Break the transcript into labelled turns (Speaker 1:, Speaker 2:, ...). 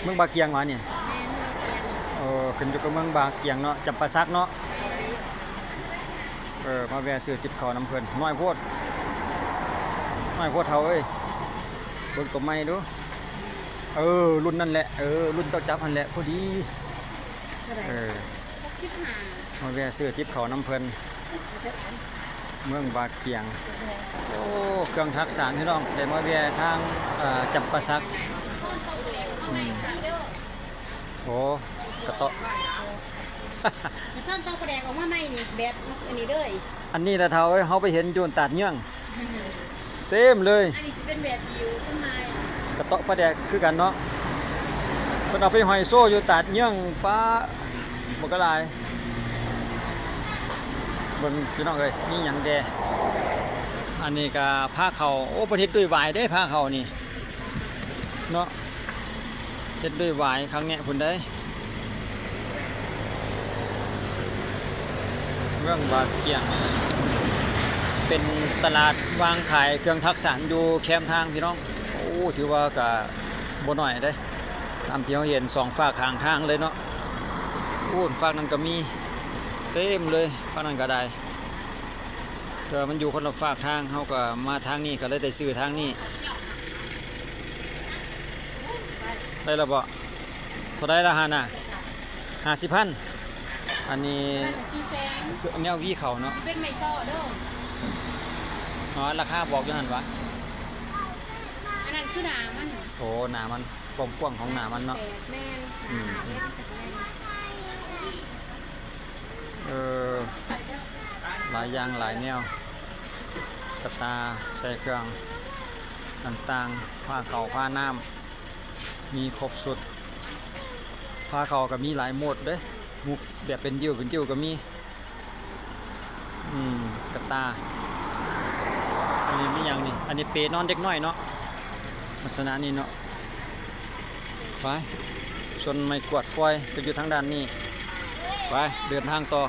Speaker 1: เมืองบาเกียงหวะเนี่ยขึ้นอยู่กับเมืองบาเกียงเนาะจำปาสักเนาะมาแวะซื้อติบข้าวน้ำเพิ่นน้อยโพดเท่าเอ้ยเบิ่งตัวใหม่ดูรุ่นนั่นแหละรุ่นเต้าจับนั่นแหละพอดีมาแวะซื้อติบข้าวน้ำเพิ่นเมืองบาเกียงโอ้เครื่องทักษะพี่น้องได้มาแวะทางจำปาสักโอ้กระเตาะ
Speaker 2: ซ่อนเตาแดงออกมาใหม่นี่แบบอันนี้เลย
Speaker 1: อันนี้ละเท่าเฮาไปเห็นโยนตัดเยื่องเต็มเลย
Speaker 2: อันนี้สิเป็นแบบอยู่สมัย
Speaker 1: กระเตาะปลาแดกคือกันเนาะเพิ่นเอาไปห้อยโซ่อยู่ตัดเยื่องปลาบ่ก็หลายเบิ่งพี่น้องเอ้ยมีหยังแดอันนี้ก็ผ้าเข่าโอ้ประเทศด้วยหวายได้ผ้าเข่านี่เนาะเฮ็ดด้วยหวายครั้งนี้พุ่นได้เมืองบาเกียงเป็นตลาดวางขายเครื่องทักษะอยู่แคมทางพี่น้องโอ้ถือว่าก็บ่น้อยเด้ตามที่เราเห็น2ฝากข้างทางเลยเนาะโอ้ฝากนั้นก็มีเต็มเลยฝากนั้นก็ได้แต่มันอยู่คนละฝากทางเฮาก็มาทางนี้ก็เลยได้ซื้อทางนี้ได้แล้วบ่เท่าใดละหั่นน่ะ50,000อันนี้คือแนววีเขาเนาะ
Speaker 2: เป็นไม้ซ้อเด้อ
Speaker 1: อ๋อราคาบอกอยู่หั่นวะ
Speaker 2: อันนั้นคือหนามัน
Speaker 1: โอ้หนามันความกว้างของหนามันเนาะ
Speaker 2: แม่น
Speaker 1: หลายอย่างหลายแนวกระตาใส่เครื่องต่างๆผ้าเขาผ้าน้ำมีครบสุดผ้าเขาก็มีหลายโหมดเด้มุกแบบเป็นดิ้วก็มีกระตาอันนี้มีอย่างนี่อันนี้เปนอนเด็กน้อยเนาะลักษณะนี้เนาะไปชนไม้กวาดฟอยก็อยู่ทางด้านนี้ไปเดินทางต่อ